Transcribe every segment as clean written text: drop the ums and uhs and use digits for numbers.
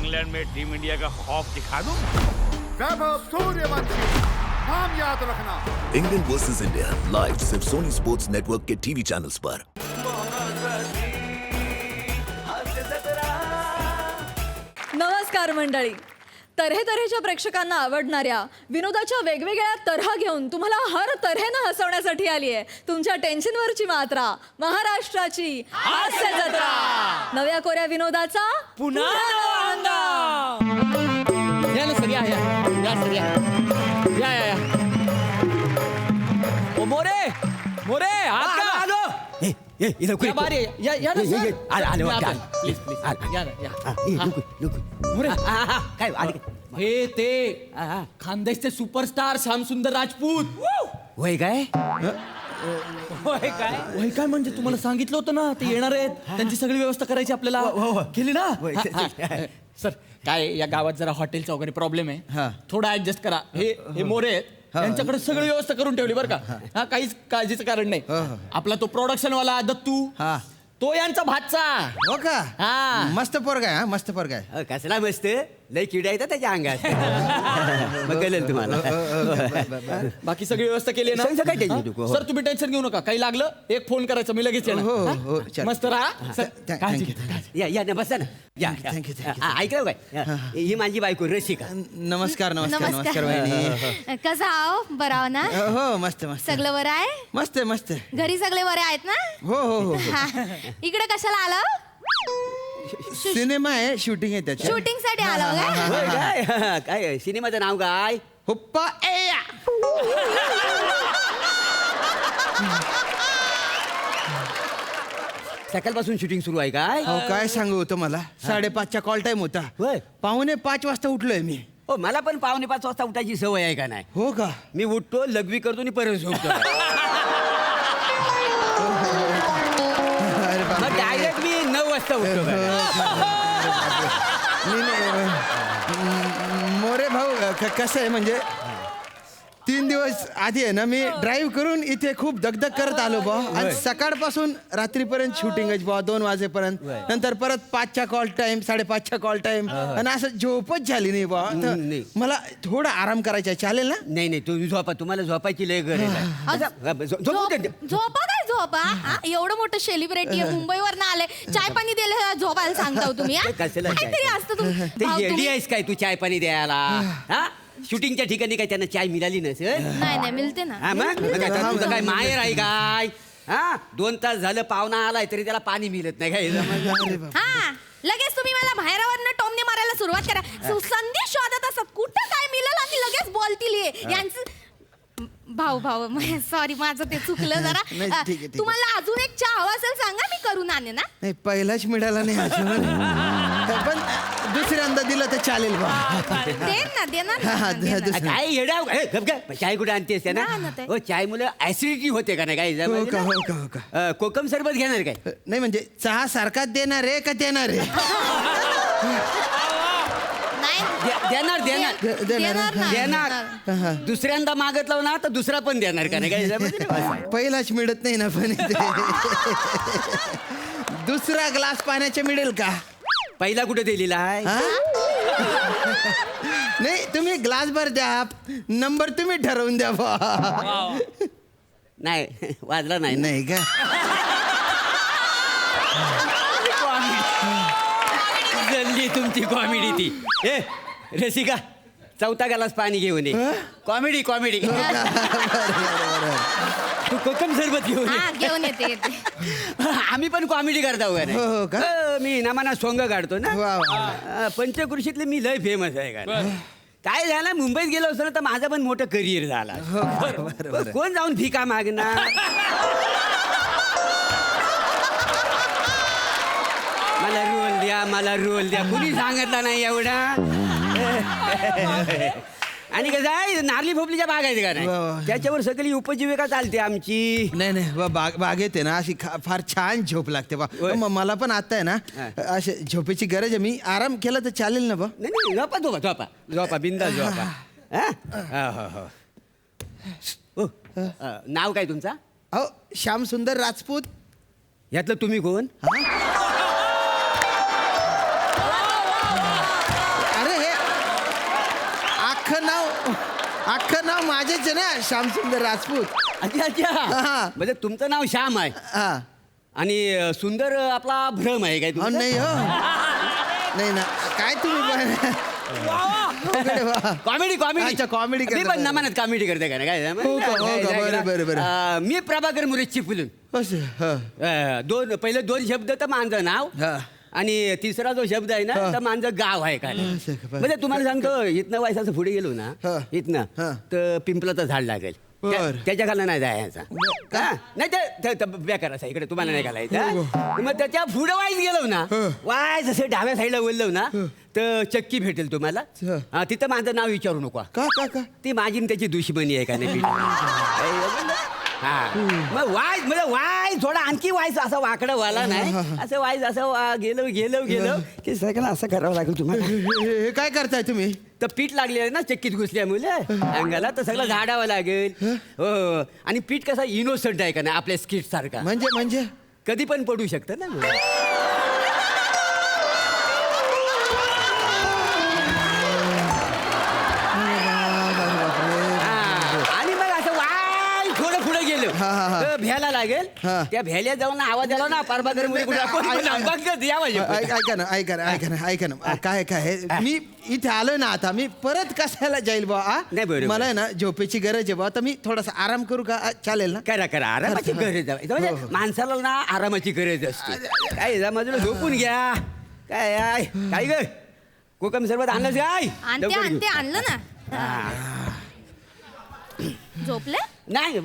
England में team India का खौफ दिखा दूं? वैभव सूर्यवंशी, नाम याद रखना। इंग्लैंड वर्सेस इंडिया लाइव सिर्फ सोनी स्पोर्ट्स नेटवर्क के टीवी चैनल्स पर। नमस्कार मंडळी. तऱ्हेतऱ्हेच्या प्रेक्षकांना आवडणाऱ्या विनोदाच्या वेगवेगळ्या तऱ्हा घेऊन तुम्हाला हर तऱ्हेनं हसवण्यासाठी आली आहे तुमच्या टेन्शनवरची मात्रा, महाराष्ट्राची हास्य जत्रा. नव्या कोऱ्या विनोदाचा पुन्हा या ना सर, या सर, या. ओ मोरे आलो. या बारी या ना सर. प्लीज या ना. मोरे हे ते खानदेशचे सुपरस्टार श्यामसुंदर राजपूत. वय काय वय काय म्हणजे तुम्हाला सांगितलं होतं ना ते येणार आहेत, त्यांची सगळी व्यवस्था करायची आपल्याला. केली ना सर. काय या गावात जरा हॉटेलचा वगैरे प्रॉब्लेम आहे, थोडा ऍडजस्ट करा. हे मोरे आहेत, त्यांच्याकडे सगळी व्यवस्था करून ठेवली बरं का. हा काहीच काळजीचं कारण नाही. आपला तो प्रोडक्शन वाला दत्तू, तो यांचा भातचा. हो का? हा. मस्त पोरगा आहे, मस्त पोरगा आहे. कसला मस्त लय किडा येतात त्याच्या अंगात. बघेल तुम्हाला. बाकी सगळी व्यवस्था केली ना सगळं काही टेन्शन नको. सर. तुम्ही टेन्शन घेऊ नका, काही लागलं एक फोन करायचं, मी लगेच येणार. हो, चल. मस्त राहा सर. काळजी Thank you. घ्या. या ना बसा ना. या Thank you. ऐकलं काय, ही माझी बायको रसिका. नमस्कार नमस्कार वहिनी. कसा आहो? बरं आहो ना? हो मस्त मस्त सगळं बरं आहे? मस्त मस्त. घरी सगळे बरे आहेत ना? हो. हा. इकडे कशाला आलं? सिनेमा आहे, शूटिंग आहे त्याच्या. शूटिंग साठी आलं का? होय काय? काय सिनेमाचं नाव काय? हुप्पा ए. सकाळपासून शूटिंग सुरू आहे काय? हो काय सांगू होतं मला, 5:30चा कॉल टाइम होता. होय. 4:45 वाजता उठलोय मी. हो मला पण 4:45 वाजता उठायची सवय आहे का नाही? हो का? मी उठतो, लघवी करतो आणि परत झोपतो. अरे बाप. मग डायरेक्ट मी 9 वाजता उठतो. मोरे भाऊ कसं आहे म्हणजे 3 दिवस आधी आहे ना मी ड्राईव्ह करून इथे खूप दगदग करत आलो बा. आणि सकाळपासून रात्रीपर्यंत शूटिंगच बा, 2 वाजेपर्यंत. नंतर परत 5चा कॉल टाइम, 5:30चा कॉल टाइम, आणि असं झोपच झाली नाही बा. नाही. मला थोडा आराम करायचा, चालेल ना? नाही तुम्ही झोपा, तुम्हाला झोपायची लय गरज आहे. झोपा काय झोपा? हा, एवढं मोठं सेलिब्रिटी आहे, मुंबईवर ना आले, चाय पाणी दिले झोपायला सांगता हो तुम्ही? हा? कशाला चाय? काहीतरी असतं ते भाऊ, येडी तुम्ही- आहेस काय तू चाय पाणी द्यायला? हा शूटिंगच्या ठिकाणी काय त्यांना चाय मिळाली नसेल? नाही मिळते ना. हा मग तुझं काय माहेर आहे काय? हा 2 तास झालं पाहुणा आलाय तरी त्याला पाणी मिळत नाही काय? हा लगेच तुम्ही मला बाहेरवरनं टोमणे मारायला सुरुवात करा. संदेश शोधत असत कुठं काय मिळेल आणि लगेच बोलतील हे. यांचं भाऊ सॉरी, माझं ते चुकलं जरा. नाही, ठीक आहे. तुम्हाला अजून एक चहा हवा असेल सांगा, मी करून आणेन ना. नाही पहिलाच मिळाला नाही अजून. पण दुसऱ्यांदा दिलं तर चालेल बा. देणार हा, ना, देणार. दुसरं. काय येडा चाय कुठे आणतेस ना? ना, ते. हो चाय मुलं ऍसिडिटी होते का नाही काय? हो का. कोकम सरबत घेणार काय? नाही म्हणजे चहा सारखाच देणार आहे का देणार आहे? देणार ना. देणार. दुसऱ्यांदा मागितलं ना तर दुसरा पण देणार का नाही काय? पहिलाच मिळत नाही ना पण इथे. दुसरा ग्लास पाण्याचा मिळेल का? पहिला कुठे दिलेला आहे? हा? नाही तुम्ही ग्लास भर द्या, नंबर तुम्ही ठरवून द्या बा. नाही वाजला नाही. नाही का? जल्ली तुमची कॉमेडी ती. ए रसिका, 4था ग्लास पाणी घेऊन ये. कॉमेडी तू कोकम सरबत घेऊन ये. हा घेऊन येते. आम्ही पण कॉमेडी करता हो का? मी नामाना सोंग काढतो ना. वा. पंचकृषीतले मी लय फेमस आहे का? काय झालं, मुंबईत गेलो असतो ना तर माझं पण मोठं करिअर झाला. कोण जाऊन भिका मागणार? मला रोल द्या कुणी सांगितलं नाही एवढा. आणि कसं आहे, नारली भोपलीच्या बाग आहेत का नाही, त्याच्यावर सगळी उपजीविका चालते आमची. नाही बागेत आहे ना अशी फार छान झोप लागते बा. मला पण आता आहे ना अशी झोपेची गरज आहे. मी आराम केला तर चालेल ना बा? नाही झोपा बिंदास झोपा. हो. नाव काय तुमचा? अहो श्यामसुंदर राजपूत. यातलं तुम्ही कोण? अख्खं नाव माझेच आहे ना, श्यामसुंदर राजपूत. अच्छा अच्छा हा. म्हणजे तुमचं नाव श्याम आहे हा. आणि सुंदर आपला भ्रम आहे काय हो, तुमचं? नाही हो, नाही ना, काय तुम्ही पण अवघड वा. कॉमेडी कॉमेडी अच्छा, comedy मी करता. पण नमानात कॉमेडी करते का काय हो का, बरं, बरं. मी प्रभाकर मुरे चिपलून असं, हा. पहिले दोन शब्द तर माझं नाव हा. आणि तिसरा जो शब्द आहे ना हा. तर माझं गाव आहे काय असं का, बरं. म्हणजे तुम्हाला सांगतो इथनं वयसाचं पुढे गेलो ना हा. इथनं हा. तर पिंपलाचं झाड लागेल बरं. त्याच्या खाली नाही जायचा हा. नाही ते बेकार असा इकडे तुम्हाला नाही घालायचं मग त्याच्या पुढे वाईज गेलो ना हा. वाय जसे डाव्या साईडला बोललो ना तर चक्की भेटेल तुम्हाला हा. हा, तिथं माझं नाव विचारू नको का ती माझी आणि त्याची दुश्मनी आहे का नाही हा मग वाईज म्हणजे वाईज थोडा आणखी वाईज असा वाकडा वाला नाही असं वाईज असं गेलो की सगळं असं करावं लागेल तुम्हाला हे काय करताय तुम्ही? तर पीठ लागले आहे ना चक्कीत घुसल्यामुळे अंगाला तर सगळं झाडावं लागेल हो आणि पीठ कसा इनोसंट आहे का नाही आपल्या स्किट सारखा म्हणजे कधी पण पडू शकतं ना आणि मग असं वाय थोडं पुढे गेलो तर भ्यायला लागेल हा. त्या भ्याल्या जाऊन आवाज आला ना पारबागर ऐका ना काय मी इथे आलोय ना आता मी परत कशाला जाईल बा नाही, बरोबर. मला आहे ना झोपेची गरज आहे बा तर मी थोडासा आराम करू का चालेल ना? करा आरामाची गरज आहे म्हणजे माणसाला ना आरामाची गरज असते काय माझं झोपून घ्या काय ग कोकम सरबत आणलंच काय आणते आणलं ना झोपले नाही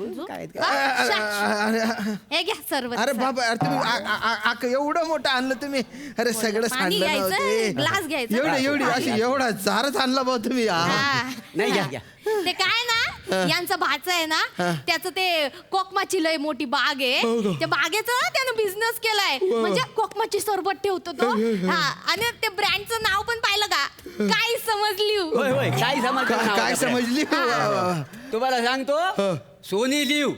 हे घ्या सर्व अरे बाबा, अरे तुम्ही एवढं मोठं आणलं तुम्ही. अरे सगळं पाणी सांडलं घ्यायचं, नव्हते. ग्लास घ्यायचा. एवढी एवढा चारच आणला भाऊ तुम्ही. नाही घ्या ते काय ना यांचं भाचं आहे ना त्याचं ते कोकमाची लय मोठी बाग आहे त्या बागेचं त्यानं बिझनेस केलाय म्हणजे कोकमाची सरबत ठेवतो तो हा आणि ते ब्रँडचं नाव पण पाहिलं का काय समजली होय काय समजली? वा, वा, वा. तुम्हाला सांगतो सोनी लिव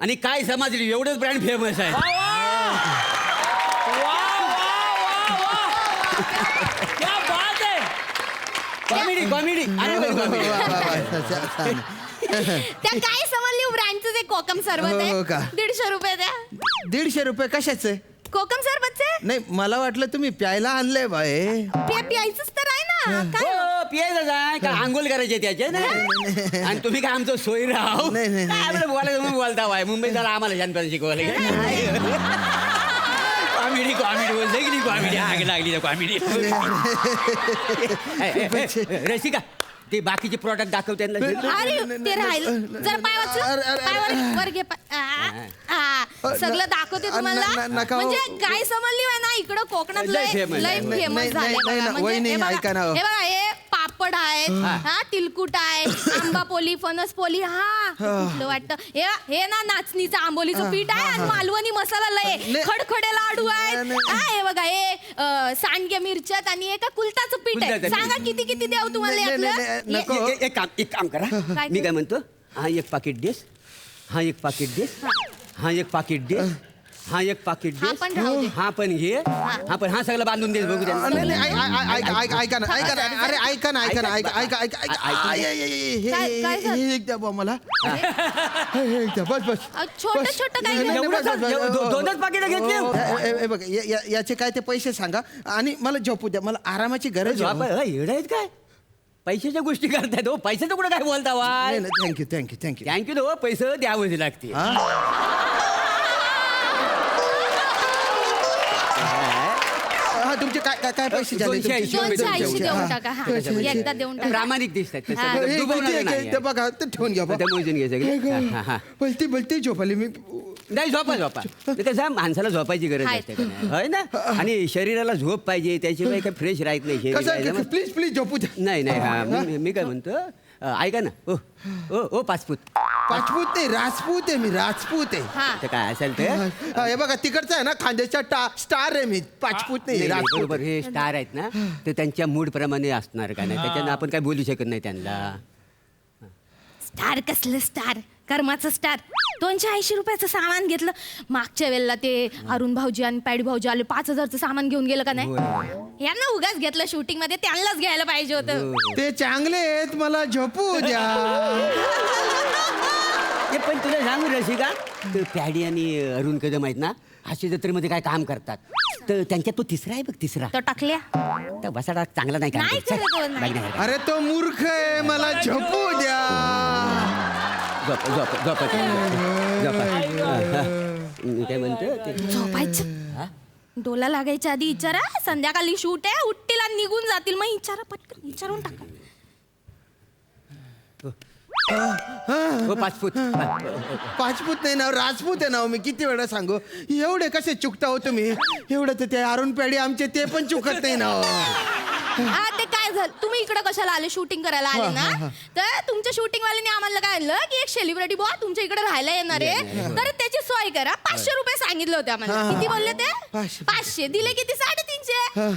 आणि काय समजली एवढंच ब्रँड फेमस आहे कॉमेडी त्या काय समजली ब्रँडचं ते कोकम सरबत हो का? आहे 150 रुपये द्या 150 रुपये कशाचे? कोकम सरबतचे नाही मला वाटलं तुम्ही प्यायला आणलंय बाय. प्यायचंच तर आहे ना काय हो पियायचं काय का आंघोळ करायचे त्याचे ना आणि तुम्ही काय आमचं सोयी राव नाही. काय बरं बोलायचं म्हणून बोलता वाय मुंबईत जरा आम्हाला शानपण शिकवायला कॉमेडी कॉमेडी आग लागली कॉमेडी रसिका ते बाकीचे प्रॉडक्ट दाखव त्यांना अरे ते राहिलं जरा पाय वाचलं वर घे सगळं दाखवते तुम्हाला नका हो. म्हणजे काय समजली आहे ना इकडं कोकणात लय लय famous. लय नाही, फेमस नाही, झाले नाही, बघा. नाही, म्हणजे वहिनी, हे बघा, ऐका ना. हे बघा हे पापड आहेत हा तिलकुट आहे आंबा पोली फणस पोली हा कुठलं वाटतं हे ना नाचणीचं आंबोलीचं पीठ आहे आणि मालवणी मसाला लय नाही. खडखडे लाडू आहेत नाही. हा हे बघा हे सांडगे मिरच्यात आणि एका कुलताचं पीठ आहे कुलथाचं सांगा किती किती द्याव तुम्हाला नाही, यातलं नको. एक काम करा काय मी काय म्हणतो हा एक पाकिट देस हा एक पाकिट देस हा एक पाकिट देस हा एक पाकिट हा देस पण राहू दे. हा पण घे हा पण हा सगळं बांधून देस बघू त्यांना नाही, ऐका ना अरे ऐका ना काय झालं? हे एक द्या बुवा मला. हे एक द्या, बस छोटं छोटं काय नाही, झालं? नाही, दोनच पाकिट घेतले बघ याचे काय ते पैसे सांगा आणि मला झोपू द्या, मला आरामाची गरज आहे. एवढं आहेत काय पैशाच्या गोष्टी करतायत हो पैशाचं कुठं काय बोलता वाय थँक्यू थँक्यू हो पैसे द्यावं लागते तुमचे काय पैसे झाले? 280 देऊन टाका हा एकदा देऊन टाका प्रामाणिक दिसतात हा. ते बघा ते ठेवून घ्या आता मोजून घे सगळे बोलते झोपाली मी. नाही झोपा ते कसं माणसाला झोपायची गरज हाय. असते का नाही? होय ना आणि शरीराला झोप पाहिजे त्याशिवाय काही फ्रेश राहत नाही शरीर काय कसं जमत- प्लीज झोपू द्या. नाही हा मी काय म्हणतो ऐका ना ओ पाचपूत पाचपूत नाही राजपूत आहे मी राजपूत आहे. हा ते काय असेल ते हे बघा तिकडचा आहे ना खांद्याचा स्टार आहे मी पाचपूत नाही नाही, राजपूत. बरोबर हे स्टार आहेत ना ते त्यांच्या मूड प्रमाणे असणार का नाही त्याच्यानं आपण काय बोलू शकत नाही त्यांना स्टार कसलं स्टार कर्माचं स्टार 280 रुपयाचं सामान घेतलं. मागच्या वेळेला ते अरुण भाऊजी आणि पॅडी भाऊजी आले 5,000चं सामान घेऊन गेलं का नाही. यांना उगाच घेतलं शूटिंग मध्ये, त्यांनाच घ्यायला पाहिजे होतं. ते चांगले आहेत, मला झोपू द्या. ते पण तुला सांगू रसिका, ते पॅडी आणि अरुण कदम आहेत ना, हास्य जत्रेमध्ये काय काम करतात. तर त्यांच्यात तो तिसरा आहे बघ, तिसरा. तो टाकल्या तर बसाडा चांगला नाही नाही काम करत तो, नाही. अरे तो मूर्ख आहे, मला झोपू द्या. झोप झोप झोप मी काय म्हणतो ते झोपायचं. डोला लागायच्या आधी विचारा, संध्याकाळी शूट आहे, उठतील आणि निघून जातील. मग विचारा, पटकन विचारून टाका. हो, 5 फूट. पाचपूत नाही नाव, राजपूत आहे नाव. मी किती वेळा सांगू, एवढे कसे चुकता हो तुम्ही. एवढं तर ते अरुण पेढी आमचे ते पण चुकत नाही नाव. हा, ते काय झालं, तुम्ही इकडे कशाला आले, शूटिंग करायला आले ना. तर तुमच्या शूटिंग वाल्याने आम्हाला काय आणलं की एक सेलिब्रिटी बॉ तुमच्या इकडे राहायला येणार आहे, तर त्याची सोय करा. 500 रुपये सांगितले होते आम्हाला. किती बोलले ते? 500 दिले. किती? 350.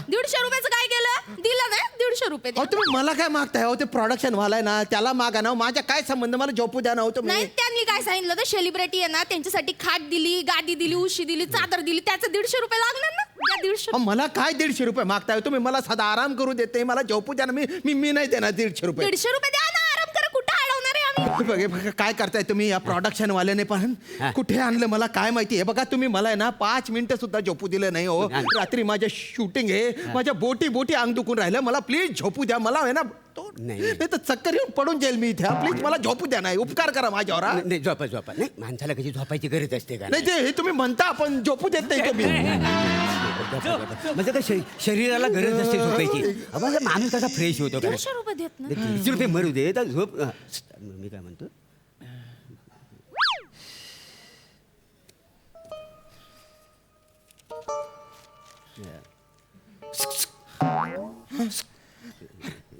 150 रुपयाचं काय केलं? दिलं नाही. 150 रुपये अहो तुम्ही मला काय मागताय हो? ते प्रोडक्शन वाला आहे ना, त्याला मागा ना. माझ्या काय संबंध, मला झोपू द्या ना हो तुम्ही. नाही, त्यांनी काय सांगितलं तर सेलिब्रिटी आहे ना, त्यांच्यासाठी खाट दिली, गादी दिली, उशी दिली, चादर दिली, त्याचं 150 रुपये लागणार ना. द्या 150. अहो, मला काय 150 रुपये मागताय तुम्ही? मला साधा आराम करू देते, मला झोपू द्या ना. मी नाही देणार 150 रुपये. 150 रुपये द्या ना, आराम करा. कुठं अडवणार आहे आम्ही? हे बघा काय करताय तुम्ही, या प्रोडक्शन वाल्याने पण कुठे आणलं मला काय माहिती. हे बघा तुम्ही मला आहे ना 5 मिनिटं सुद्धा झोपू दिलं नाही हो. रात्री माझ्या शूटिंग आहे, माझ्या बोटी अंग दुखून राहिलं. मला प्लीज झोपू द्या. मला आहे ना नाही तर चक्कर येऊन पडून जाईल मी इथे. प्लीज मला झोपू द्या. नाही, उपकार करा माझ्यावर. नाही, झोपा झोपा. नाही, माणसाला कशी झोपायची गरज असते का? नाही, ते हे तुम्ही म्हणता, पण झोपू देत नाही तुम्ही. म्हणजे काय शरीराला गरज असते झोपायची. माझा माणूस कसा फ्रेश होतो का? 150 रुपये देत ना. 150 रुपये मरू दे, तर झोप. मी काय म्हणतो,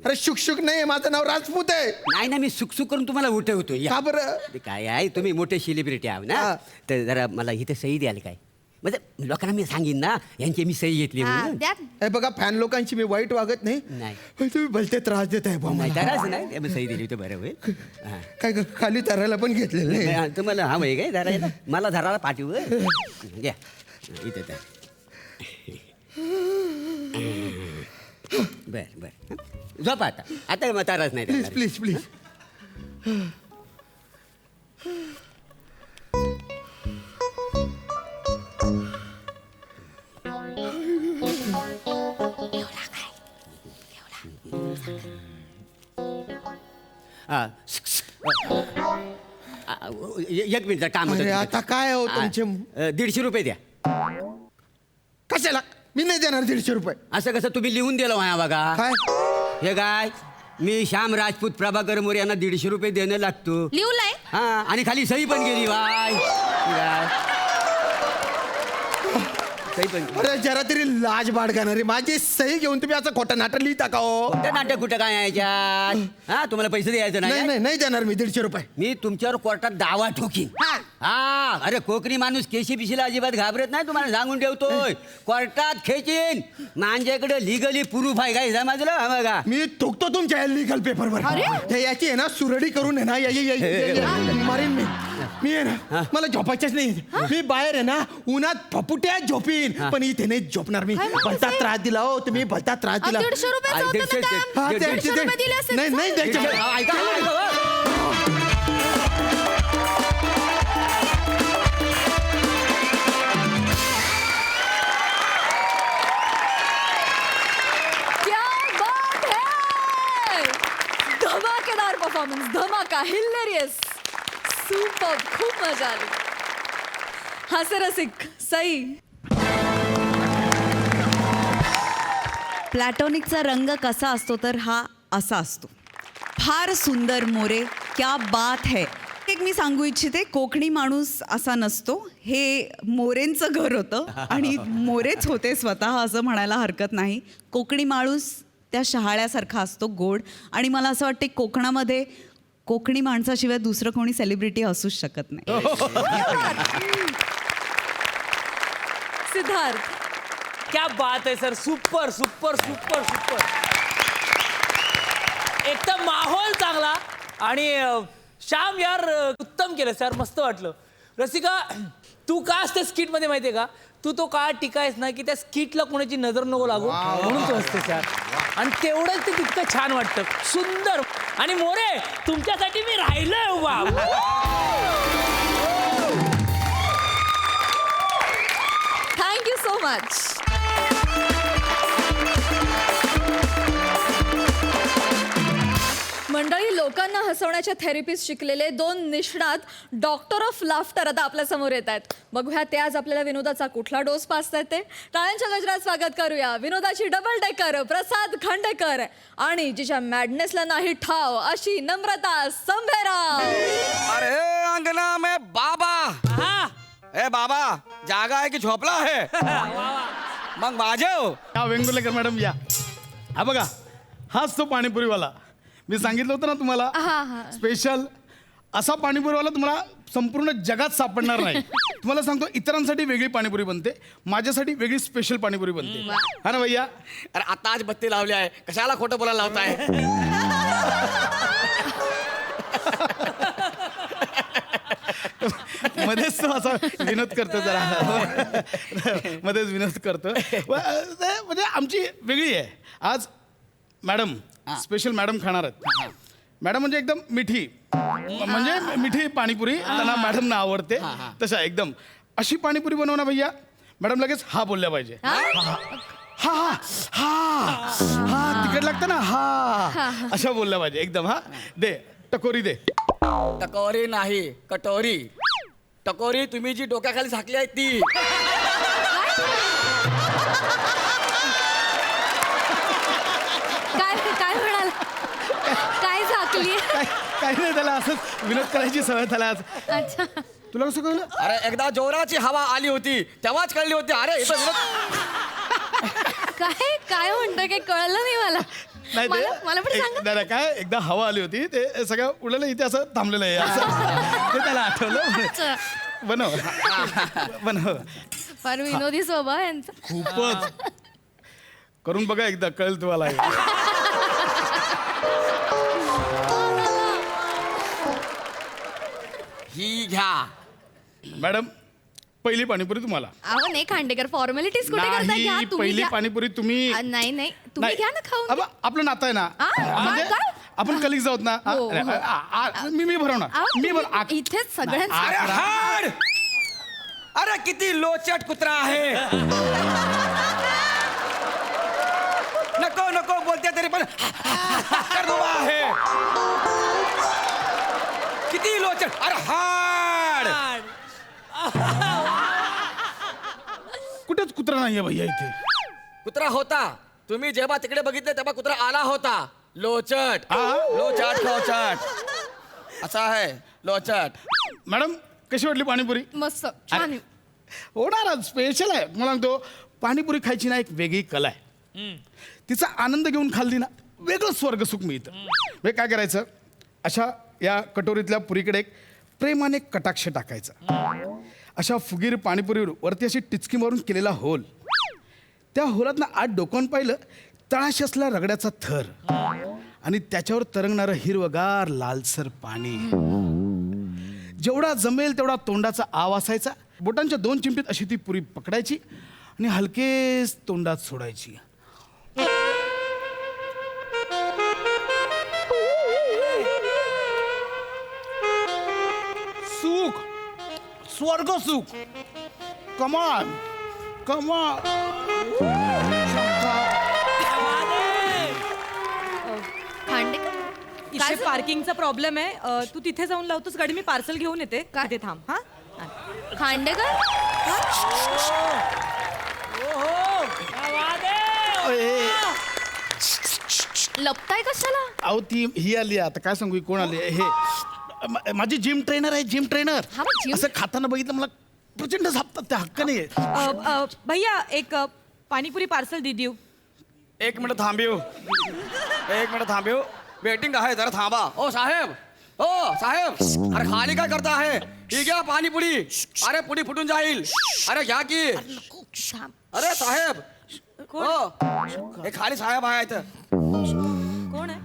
अरे शुक नाही, माझं नाव राजपूत आहे. नाही ना, मी सुकसुक करून तुम्हाला उठवतो. का बरं? ते काय आहे, तुम्ही मोठे सेलिब्रिटी आहात ना, तर जरा मला इथे सही द्याल काय? म्हणजे लोकांना मी सांगेन ना, यांची मी सही घेतली हा, म्हणून. द्या. हे बघा, फॅन लोकांची मी वाईट वागत नाही. नाही. पण तुम्ही भलते त्रास देत आहे नाही, धराच नाही, ते मी सही दिली होती. बरं होईल. हा. काय खाली धरायला पण घेतलेलं नाही. हा, तुम्हाला हा वय काय धरायला? मला धरायला पाठवू घ्या इथे तर. बर बर, झोपा आता. आता मग त्रास नाही प्लीज देणार. Please please. हा. एक मिनिट काम अरे होतं. आता काय हो तुमचे? 150 रुपये द्या. कशाला? मी नाही देणार 150 रुपये. असं कसं तुम्ही लिहून दिलं हा बघा. काय? हे काय, मी श्याम राजपूत प्रभाकर मोरे यांना 150 रुपये देणं लागतो. लिहलंय. हा, आणि खाली सही पण गेली. वाय सही पण. अरे जरा तरी लाज बाळगणारी, माझी सही घेऊन तुम्ही असं खोटं नाटक लिहिता का हो? कुठं नाटक कुठं काय याच्यात? हा, तुम्हाला पैसे द्यायचं नाही नाही? नाही नाही देणार मी 150 रुपये. मी तुमच्यावर कोर्टात दावा ठोकीन. हा, अरे कोकणी माणूस केशी बिशीला अजिबात घाबरत नाही, तुम्हाला सांगून ठेवतोय. कोर्टात खेचीन. माझ्याकडे लिगली प्रूफ आहे काय समजलं? हा बघा. मी थुकतो तुमच्या लिगल पेपरवर. हे याची आहे ना सुरडी करून आहे ना मारीन मी आहे ना, मला झोपायचंच नाही. मी बाहेर आहे ना उन्हात फपुट्यात झोपीन, पण इथे नाही झोपणार मी. भलता त्रास दिला हो तुम्ही, भलता त्रास दिला. 150 रुपयाचं होतं ना काम. हा, ते- 150 रुपये दिले असेल. नाही नाही द्यायचे. ऐका, क्या बात है! धमाकेदार परफॉर्मन्स, धमाका, हिलेरियस, सुपर, खूप मजा आली. हास्यरसिक सई. प्लॅटॉनिकचा रंग कसा असतो तर हा असा असतो. फार सुंदर मोरे, क्या बात है. एक मी सांगू इच्छिते, कोकणी माणूस असा नसतो. हे मोरेंचं घर होतं आणि मोरेच होते स्वतः असं म्हणायला हरकत नाही. कोकणी माणूस त्या शहाळ्यासारखा असतो, गोड. आणि मला असं वाटतं कोकणामध्ये कोकणी माणसाशिवाय दुसरं कोणी सेलिब्रिटी असूच शकत नाही. सिद्धार्थ. क्या बात है sir, super super super super. एकदम माहोल चांगला आणि श्याम यार उत्तम केलं सर, मस्त वाटलं. रसिका तू का असते स्किट मध्ये माहितीये का तू तो काळ टिकायस ना की त्या स्किटला कोणाची नजर नको लागू म्हणून तू असतेस यार आणि तेवढंच ते तितकं छान वाटतं सुंदर आणि मोरे तुमच्यासाठी मी राहिलोय उभा थँक्यू सो मच. मंडळी, लोकांना हसवण्याच्या थेरपिस्ट शिकलेले 2 निष्णात डॉक्टर ऑफ लाफ्टर आता आपल्या समोर येत आहेत. बघूया ते आज आपल्याला विनोदाचा कुठला डोस पाचतायत ते. टाळ्यांच्या गजरात स्वागत करूया विनोदाची डबल डेकर प्रसाद खांडेकर आणि जिच्या मॅडनेसला नाही ठाव अशी नम्रता संभेराव. अरे अंगना में बाबा ए बाबा जागा आहे की झोपला आहे मग माझे हो या वेंगुर्लेकर मॅडम या. हा बघा हाच तो पाणीपुरीवाला. मी सांगितलं होतं ना तुम्हाला स्पेशल असा पाणीपुरीवाला तुम्हाला संपूर्ण जगात सापडणार नाही. तुम्हाला सांगतो इतरांसाठी वेगळी पाणीपुरी बनते माझ्यासाठी वेगळी स्पेशल पाणीपुरी बनते. हा ना भैया. अरे आता आज बत्ती लावली आहे कशाला खोटं बोलायला लावताय मध्येच तो असा विनोद करतो जरा मध्येच विनोद करतो. म्हणजे आमची वेगळी आहे आज. मॅडम स्पेशल मॅडम खाणार आहेत. मॅडम म्हणजे एकदम मिठी म्हणजे मिठी पाणीपुरी त्यांना मॅडमना आवडते तशा एकदम अशी पाणीपुरी बनव ना भैया. मॅडम लगेच हा बोलल्या पाहिजे. हा हा हा हा तिकट लागतं ना हा अशा बोलल्या पाहिजे एकदम. हा दे टकोरी दे. टकोरी नाही कटोरी. टकोरी तुम्ही जी डोक्याखाली झाकली आहे ती. काय म्हणाल काय झाकली काही नाही त्याला असंच विनोद करायची सवय त्याला आज. अच्छा तुला कसं कळलं. अरे एकदा जोराची हवा आली होती तेव्हाच कळली होती. अरे इथं विनोद काय म्हणतोय काही कळलं नाही मला. नाही मला पण सांगा. नाही काय एकदा हवा आली होती ते सगळं उडलेलं इथे असं थांबलेलं आहे असं ते त्याला आठवलं. बनव बनव. फार विनोदी स्वभाव यांचा. खूपच करून बघा एकदा कळेल तुम्हाला. ही घ्या मॅडम पहिली पाणीपुरी तुम्हाला. अहो नाही खांडेकर फॉर्मॅलिटीज कुठे करता घ्या नाही तुम्ही पहिली घ्या. पाणीपुरी तुम्ही नाही तुम्ही घ्या ना खाऊन. अब आपलं नातं आहे ना म्हणजे काय? आपण कलिग जाऊत ना. हो, अरे, हो. मी भरवणार अहो, मी तुम्ही इथेच सगळ्यांचं अरे हाड अरे किती लोचट कुत्रा आहे. नको नको बोलते तरी पण कर उभा आहे. किती लोचट. अरे हाड कुठेच कुत्रा नाहीये भैया इथे. कुत्रा होता तुम्ही जेव्हा तिकडे बघितले तेव्हा कुत्रा आला होता. लोचट हा? लोचट लोचट असा आहे लोचट. मॅडम कशी वाटली पाणीपुरी. मस्त छान आहे. होणार स्पेशल आहे. मला सांगतो पाणीपुरी खायची ना एक वेगळी कला आहे. तिचा आनंद घेऊन खाल्ली ना वेगळं स्वर्गसुख मिळतं. म्हणजे काय करायचं अशा या कटोरीतल्या पुरीकडे एक प्रेमाने कटाक्ष टाकायचा. अशा फुगीर पाणीपुरीवर वरती अशी टिचकी मारून केलेला होल. त्या होलात ना आत डोकावून पाहिलं तळाशी असला रगड्याचा थर आणि त्याच्यावर तरंगणारं हिरवगार लालसर पाणी. जेवढा जमेल तेवढा तोंडाचा आव असायचा. बोटांच्या 2 चिमटीत अशी ती पुरी पकडायची आणि हलकेच तोंडात सोडायची. सुख स्वर्ग सुख. कमाल कमाल. खांडेकर इथे पार्किंगचा प्रॉब्लेम आहे. तू तिथे जाऊन लावतोस गाडी मी पार्सल घेऊन येते. तिथे थांब. हा खांडेकर लपताय कशाला. अहो ती ही आली आता काय सांगू कोण आली हे माझी जिम ट्रेनर आहे. जिम ट्रेनर हा, मग gym? असं खाताना बघितलं मला प्रचंड झापतात त्या हक्क नाही. भैया एक पाणीपुरी पार्सल दे देऊ. एक मिनिट थांबिव वेटिंग आहे जरा थांबा. ओ साहेब अरे खाली काय करता आहे. ही घ्या पाणीपुरी. अरे पुडी फुटून जाईल. अरे घ्या की. अरे साहेब हो हे खाली साहेब आहे इथं. कोण आहे.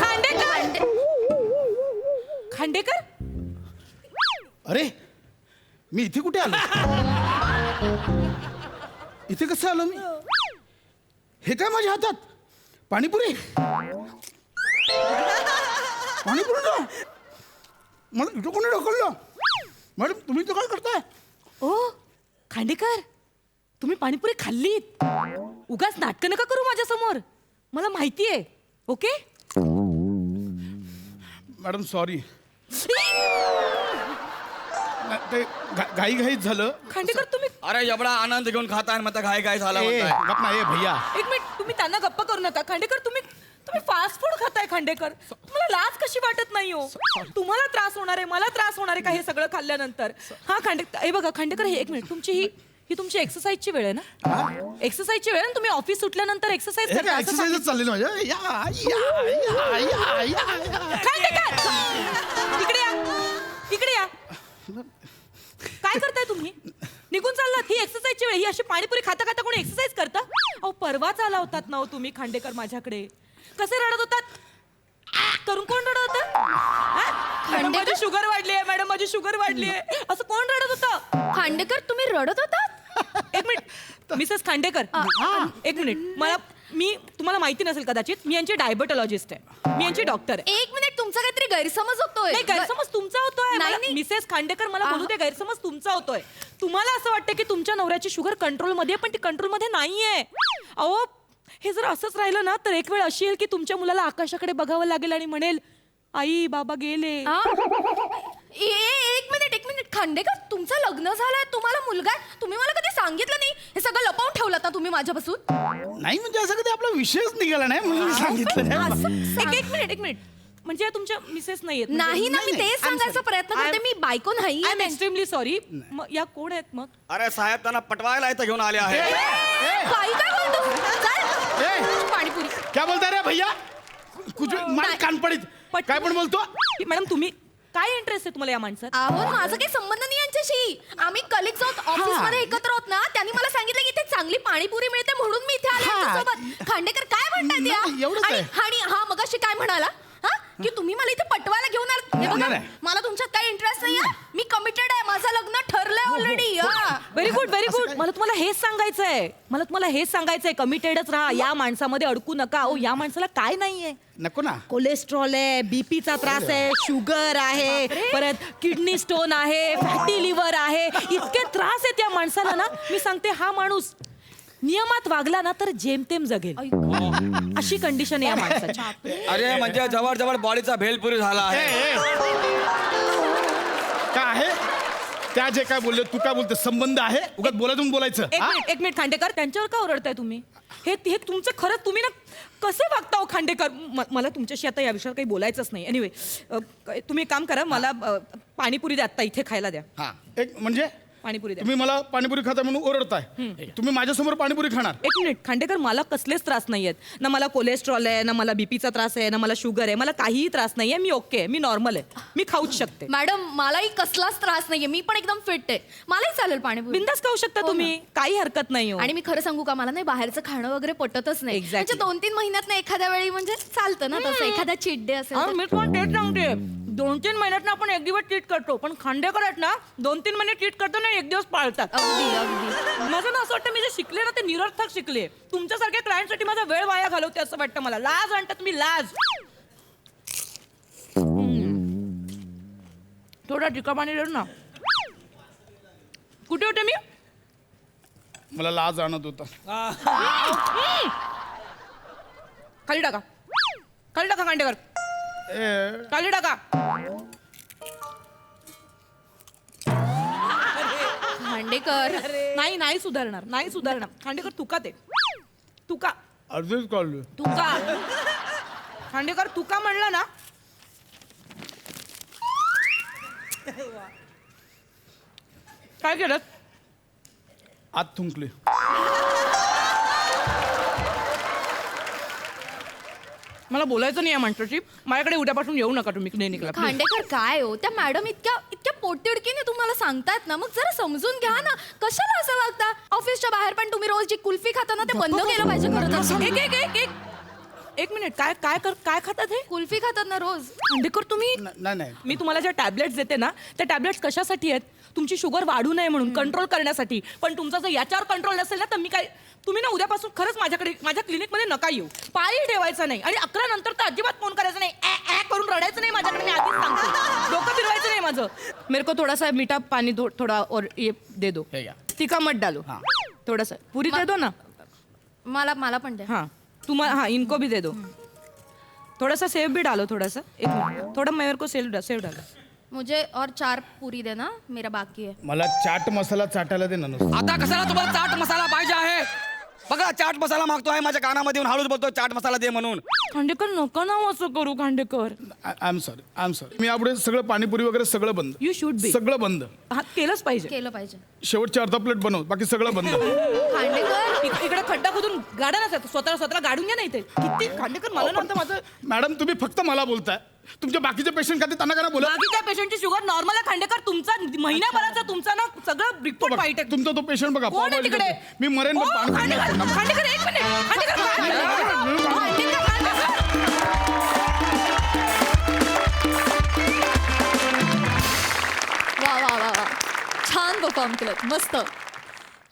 खांडेकर खांडेकर अरे मी इथे कुठे आलो? इथे कसं आलो मी? हे काय माझ्या हातात? पाणीपुरी पाणीपुरी ना मला इथं कोणी ढकललं? मॅडम तुम्ही इथं काय करताय? ओ खांडेकर तुम्ही पाणीपुरी खाल्लीत. उगाच नाटकं नका करू माझ्या समोर. मला माहिती आहे. ओके मॅडम सॉरी ते घाईघाईत झालं. खांडेकर तुम्ही अरे एवढा आनंद घेऊन खाताय आणि मग घाई घाई झाला ए, म्हणताय. गप ना ए भैया. एक मिनिट तुम्ही त्यांना गप्पा करू नका. खांडेकर तुम्ही फास्ट फूड खाताय. खांडेकर तुम्हाला लाज कशी वाटत नाही हो? तुम्हाला त्रास होणार आहे, मला त्रास होणार आहे का हे सगळं खाल्ल्यानंतर? हा खांडेकर हे बघा खांडेकर हे एक मिनिट तुमची ही तुमची एक्सरसाइजची वेळ आहे ना? एक्सरसाइजची वेळ आहे ना? तुम्ही ऑफिस सुटल्यानंतर एक्सरसाइज हे करता काय असं एक्सरसाइजच चालली ना माझ्या खांडेकर इकडे या इकडे या. काय करताय तुम्ही? निघून चाललात. ही एक्सरसाइजची वेळ. ही अशी पाणीपुरी खाता खाता कोणी एक्सरसाइज करता? अहो परवाच आला होतात ना हो तुम्ही खांडेकर माझ्याकडे. कसे रडत होतात? करून कोण रडत होतं? मॅडम माझी शुगर वाढली आहे, मॅडम माझी शुगर वाढली आहे असं कोण रडत होतं? खांडेकर तुम्ही रडत होतात? एक मिनिट मिसेस खांडेकर एक मिनिट मी तुम्हाला माहिती नसेल कदाचित मी यांची डायबेटॉलॉजिस्ट आहे. मी यांची डॉक्टर आहे. एक मिनिट तुमचा काहीतरी गैरसमज होतोय. नाही गैरसमज तुमचा होतोय. नाही, मला- नाही. मिसेस खांडेकर मला बोलू दे. गैरसमज तुमचा होतोय. तुम्हाला असं वाटतं की तुमच्या नवऱ्याची शुगर कंट्रोलमध्ये आहे पण ती कंट्रोलमध्ये नाहीये. अहो हे जर असंच राहिलं ना तर एक वेळ अशी येईल की तुमच्या मुलाला आकाशाकडे बघावं लागेल आणि म्हणेल आई बाबा गेले. एक मिनिट खांडेकर तुमचं लग्न झालंय, तुम्हाला मुलगा आहे, तुम्ही मला कधी सांगितलं नाही. हे सगळं लपवून ठेवलं ना तुम्ही माझ्यापासून? नाही म्हणजे असं कधी आपला विषयच निघाला नाही म्हणून मी सांगितलं नाही. एक मिनिट म्हणजे तुमच्या मिसेस नाहीयेत? नाही ना मी तेच सांगायचा प्रयत्न करते. मी बायको नाही आय एम एक्स्ट्रीमली सॉरी. या कोण आहेत मग? अरे साहेब त्यांना पटवायला इथं घेऊन आले आहे. काय बोलतो? ए! पाणीपुरी क्या बोलता रे भैया? कुछ मान कान पडीत काय पण बोलतो? मॅडम तुम्ही काय इंटरेस्ट आहे तुम्हाला या माणसात? अहो माझा काही संबंध नाही यांच्याशी. आम्ही कलिग्स आहोत, ऑफिस मध्ये एकत्र होत ना. त्यांनी मला सांगितलं की इथे चांगली पाणीपुरी मिळते म्हणून मी इथे आले त्यांच्यासोबत. खांडेकर काय म्हणतायत या? एवढंच आहे. आणि हा मगाशी काय म्हणाला हा की तुम्ही मला इथे पटवायला घेऊन आलात? हे बघा नाही. मला तुमच्यात काही इंटरेस्ट नाही. मी कमिटेड आहे. माझं लग्न ठरलंय ऑलरेडी. व्हेरी गुड मला तुम्हाला हेच सांगायचंय कमिटेडच राहा. या माणसामध्ये अडकू नका. अहो या माणसाला काय नाहीये. नको ना. कोलेस्ट्रॉल आहे, बीपीचा त्रास आहे, शुगर आहे, परत किडनी स्टोन आहे, फॅटी लिव्हर आहे. इतके त्रास आहेत या माणसाला ना. मी सांगते हा माणूस नियमात वागला ना तर जेमतेम जगेल. अशी कंडिशन आहे या माणसाची. अरे म्हणजे जवळ जवळ बॉडीचा भेलपुरी झाला आहे. काय आहे त्या जे काय बोलले तू काय बोलते संबंध आहे उगाच बोलायचं बोलायचं. एक मिनिट खांडेकर त्यांच्यावर का ओरडताय तुम्ही? हे तुमचं खरंच तुम्ही ना कसे वागता हो खांडेकर? मला तुमच्याशी आता या विषयावर काही बोलायचंच नाही. एनिवे तुम्ही एक काम करा मला पाणीपुरी द्या आत्ता इथे खायला द्या. हा एक म्हणजे पाणीपुरी द्या. तुम्ही मला पाणीपुरी खाता म्हणून ओरडताय. तुम्ही माझ्यासमोर पाणीपुरी खाणार? एक मिनिट खांडेकर मला कसलेच त्रास नाहीयेत ना. मला कोलेस्ट्रॉल आहे ना मला बीपीचा त्रास आहे ना मला शुगर आहे. मला काहीही त्रास नाहीये. मी ओके आहे. मी नॉर्मल आहे. मी खाऊच शकते. मॅडम मलाही कसलाच त्रास नाहीये. मी पण एकदम फिट आहे. मलाही चालेल पाणीपुरी. बिंदास खाऊ शकता तुम्ही. काही हरकत नाही. आणि मी खरं सांगू का मला नाही बाहेरचं खाणं वगैरे पटतच नाही. Exactly. म्हणजे 2-3 महिन्यात ना एखाद्या वेळी म्हणजे चालतं ना तसं. एखादा चीट डे असेल तर. मी पण तेच सांगते 2-3 महिन्यात ना आपण एक दिवस ट्रीट करतो पण खांडेकर आहेत ना 2-3 महिने ट्रीट करतो ना एक दिवस पाळतात. अगदी माझं ना असं वाटतं मी जे शिकले ना ते निरर्थक शिकले. तुमच्यासारख्या क्लायंटसाठी माझा वेळ वाया घालवते असं वाटतं मला. लाज आणता तुम्ही लाज. थोडा टिका पाणी देऊ ना. कुठे होते मी? मला लाज आणत होता. खाली टाका खांडेकर खाली टाका. खांडेकर नाही सुधारणार खांडेकर तुका अर्धच काढलो. खांडेकर तुका म्हणलं ना काय केलं? आत थुंकले. मला बोलायचं नाही या माणसाची. माझ्याकडे उद्यापासून येऊ नका तुम्ही क्लिनिकला. खांडेकर काय हो त्या मॅडम इतक्या पोटतिडकीने तुम्हाला सांगतायत ना. मग जरा समजून घ्या ना. कशाला असं वागता? ऑफिसच्या बाहेर पण तुम्ही रोज जी कुल्फी खाता ना ते बंद केलं पाहिजे खरं तर. एक मिनिट काय काय काय खातात हे कुल्फी खातात ना रोज. खांडेकर तुम्ही नाही नाही मी तुम्हाला ज्या टॅबलेट्स देते ना त्या टॅबलेट्स कशासाठी आहेत तुमची शुगर वाढू नये म्हणून कंट्रोल करण्यासाठी. पण तुमचा जर याच्यावर कंट्रोल नसेल ना तर मी काय तुम्ही ना उद्यापासून खरंच माझ्याकडे माझ्या क्लिनिकमध्ये नका येऊ. पायही ठेवायचं नाही आणि 11 नंतर तर अजिबात फोन करायचा नाही. ऍ करून रडायचं नाही माझ्याकडे. मी आधीच सांगते डोकं फिरवायचं नाही माझं. मेरे को थोड़ा सा मीठा पानी दो थोड़ा और ये दे दो. हे घ्या. तीखा मत डालो. थोड़ा सा पूरी दे दो ना. मला पण द्या. हाँ तुम्हारा हाँ इनको भी दे दो. थोड़ा सा सेव भी डालो थोड़ा सा. एक मिनट थोड़ा मेरे को सेव डालो. मुझे और 4 पूरी देना मेरा बाकी है. मला चाट मसाला चाटायला दे ना नुसतं. आता कशाला तुम्हाला चाट मसाला पाहिजे आहे? बघा चाट मसाला मागतो आहे माझ्या कानामध्ये येऊन हळूच बोलतो चाट मसाला दे म्हणून. खांडेकर नका ना असं करू खांडेकर. I am sorry. मी यापुढे सगळं पाणीपुरी वगैरे सगळं बंद. You should be. सगळं बंद. हा केलंच पाहिजे. केलं पाहिजे. शेवटची अर्धा प्लेट बनव, बाकी सगळं बंद. खांडेकर इकडे खड्डा खोदून गाडा ना स्वतःला गाडून घ्या नाही ते. किती खांडेकर मला नव्हतं माझं. मॅडम तुम्ही फक्त मला बोलताय, तुमच्या बाकीचे पेशंट खाते त्यांना काय बोला. बाकी त्या पेशंटची शुगर नॉर्मल आहे खांडेकर. तुमचा महिन्याभराचा तुमचा ना सगळं रिपोर्ट वाईट आहे. तुमचा तो पेशंट बघा कोण आहे पावभाजी तिकडे? खातो. मी मरेन ओ, बघ पाणी खांडेकर एक मिनिट. खांडेकर वा वा वा वा छान परफॉर्म केलं. मस्त.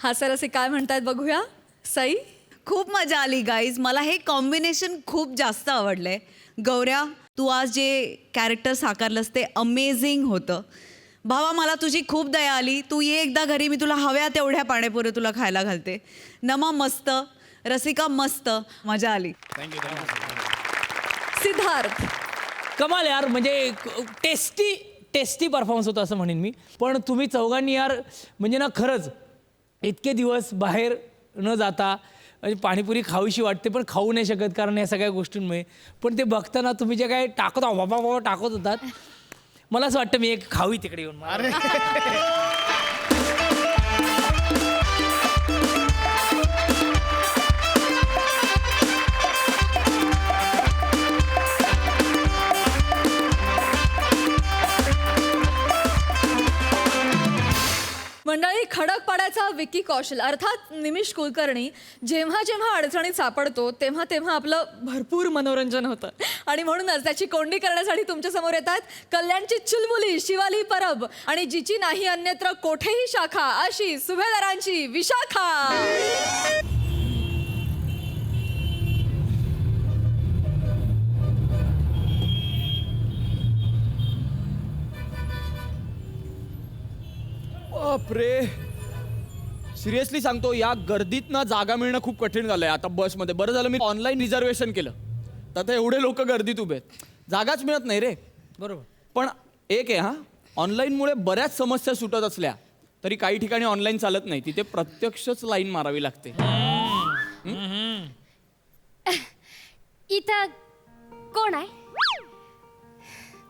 हास्यरसे काय म्हणतायत बघूया. सई. खूप मजा आली गाईज. मला हे कॉम्बिनेशन खूप जास्त आवडलंय. गौऱ्या, तू आज जे कॅरेक्टर साकारलंस ते अमेझिंग होतं. भावा, मला तुझी खूप दया आली. तू ये एकदा घरी, मी तुला हव्या तेवढ्या पाणीपुरी तुला खायला घालते. नमा मस्त, रसिका मस्त, मजा आली. सिद्धार्थ. कमाल यार, म्हणजे टेस्टी परफॉर्मन्स होता असं म्हणेन मी. पण तुम्ही चौघांनी यार म्हणजे ना खरंच इतके दिवस बाहेर न जाता म्हणजे पाणीपुरी खावीशी वाटते पण खाऊ नाही शकत कारण या सगळ्या गोष्टींमुळे. पण ते बघताना तुम्ही जे काय टाकत बाबा टाकत होतात, मला असं वाटतं मी एक खावी तिकडे येऊन. अरे मंडळी, खडक पाडायचा विकी कौशल अर्थात निमिष कुलकर्णी जेव्हा जेव्हा अडचणीत सापडतो तेव्हा तेव्हा आपलं भरपूर मनोरंजन होतं. आणि म्हणूनच त्याची कोंडी करण्यासाठी तुमच्यासमोर येतात कल्याणची चुलमुली शिवाली परब आणि जिची नाही अन्यत्र कोठेही शाखा अशी सुभेदारांची विशाखा. बापरे, सिरियसली सांगतो, या गर्दीत ना जागा मिळणं खूप कठीण झालंय आता बसमध्ये. बरं झालं मी ऑनलाईन रिझर्वेशन केलं, तर आता एवढे लोक गर्दीत उभे आहेत, जागाच मिळत नाही रे. बरोबर. पण एक आहे, ऑनलाईनमुळे बऱ्याच समस्या सुटत असल्या तरी काही ठिकाणी ऑनलाईन चालत नाही, तिथे प्रत्यक्षच लाईन मारावी लागते. इथं कोण आहे?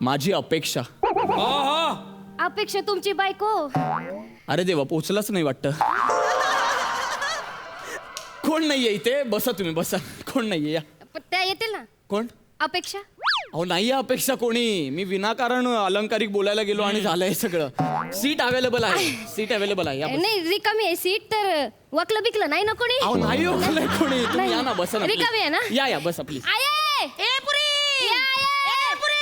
माझी अपेक्षा. अपेक्षा तुमची बायको. अरे देवा, पोचलाच नाही वाटतं. कोण नाहीये इथे? बसा तुम्ही, बसा. कोण नाहीये? या. त्या येतील ना. कोण? अपेक्षा. अहो नाहीये अपेक्षा कोणी. मी विनाकारण अलंकारिक बोलायला गेलो आणि झालंय सगळं. सीट अवेलेबल आहे, सीट अवेलेबल आहे. या बसा. नाही रिकामी आहे सीट, तर वकलं बिकलं नाही ना कोणी. अहो नाही ओळखलंय कोणी. तुम्ही या ना, बसा ना. रिकामी आहे ना. या बसा प्लीज. आये ए पुरी या ए पुरी.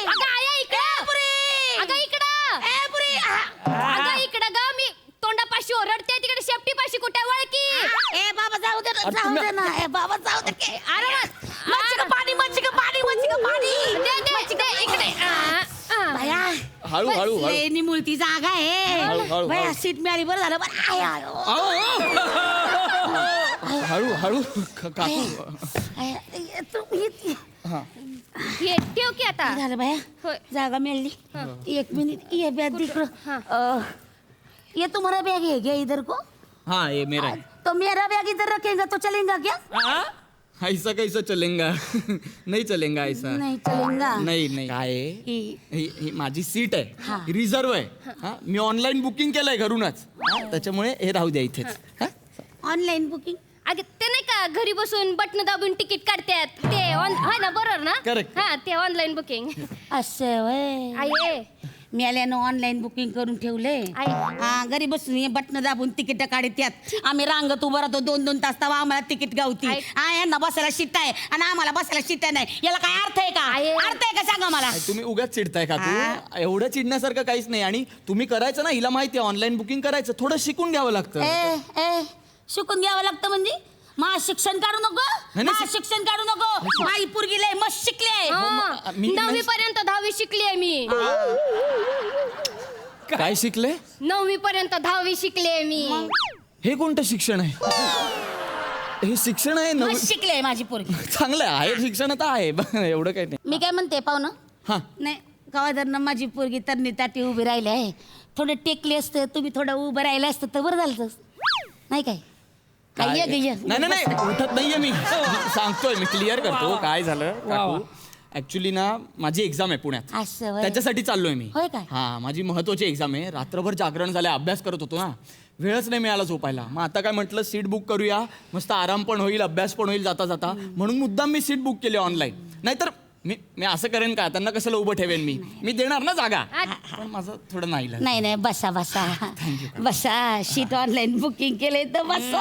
अगं आये इकडं पुरी. अगं इकडं ए पुरी. अगं इकडं ग, मी तोंडापाशी ओरडते तिकडे शेपटी पाशी कुठे वळकी. ए बाबा जाऊ दे ना. ए बाबा जाऊ दे. अरे मच्छी पाणी दे इकडे. हळू हळू हळू. निमुळती जागा हळू, हळू, आहे. बाया हळू. सीट मिळाली बरं झालं. हळू हळू काकू. हे ठेव की आता. झालं बाया, जागा मिळली. एक मिनिट, ये बैग दिखो. ये तुम्हारा बैग है क्या इधर को? हाँ ये मेरा है. तो मेरा बैग इधर रखेगा तो चलेगा क्या? ऐसा कैसा चलेगा? नहीं चलेगा ऐसा. नहीं चलेगा. नाही काय आहे? ही माझी सीट आहे, रिझर्व आहे. मी ऑनलाईन बुकिंग केलंय घरूनच, त्याच्यामुळे हे राहू द्या इथेच. Online booking. अगं ते नाही का घरी बसून बटन दाबून तिकीट काढतात ते. हाय ना, बरोबर ना? Correct. हा ते ऑनलाईन बुकिंग. असं व्हय. आये मी आल्यानं ऑनलाईन बुकिंग करून ठेवलंय हा घरी बसून बटन दाबून तिकीट काढत्यात आम्ही रांगत उभं राहतो 2-2 तास तेव्हा आम्हाला तिकीट गावती हा यांना बसायला शिट्टा आहे आणि आम्हाला बसायला शिट्टा नाही याला काय अर्थ आहे का अर्थ आहे का सांगा मला. तुम्ही उगाच चिडताय का तू एवढं चिडण्यासारखं काहीच नाही आणि तुम्ही करायचं ना हिला माहिती आहे ऑनलाईन बुकिंग करायचं थोडं शिकून घ्यावं लागतं. ए शिकून घ्यावं लागतं म्हणजे मा शिक्षण काढू नको मा शिक्षण काढू नको माई पोरगी लय मस्त शिकले 9वी पर्यंत 10वी शिकली मी. काय शिकले? 9वी पर्यंत 10वी शिकले मी. हे कोणतं शिक्षण आहे? हे शिक्षण आहे ना मस्त शिकले माझी पोरगी. चांगलं आहे शिक्षण आता आहे एवढं काही नाही. मी काय म्हणते पाहुणं हा नाही कवा माझी पोरगी तरणी ताटी उभी राहिली आहे थोडं टेकली असतं तुम्ही थोडं उभं राहिलं असतं तर बरं झालं नाही काय काय ये ग ये. नाही उठत नाहीये मी सांगतोय मी क्लिअर करतो काय झालं. ऍक्च्युली ना माझी एक्झाम आहे पुण्यात असं व्हय. त्याच्यासाठी चाललोय मी. होय काय? हा माझी महत्वाची एक्झाम आहे रात्रभर जागरण झालं अभ्यास करत होतो ना वेळच नाही मिळाला झोपायला मग आता काय म्हटलं सीट बुक करूया मस्त आराम पण होईल अभ्यास पण होईल जाता जाता म्हणून मुद्दाम मी सीट बुक केली ऑनलाईन नाहीतर मी असं करेन का त्यांना कशाला उभं ठेवेन मी देणार ना जागा पण माझं थोडं नाही बसा बसा शीट ऑनलाईन बुकिंग केले तर बसा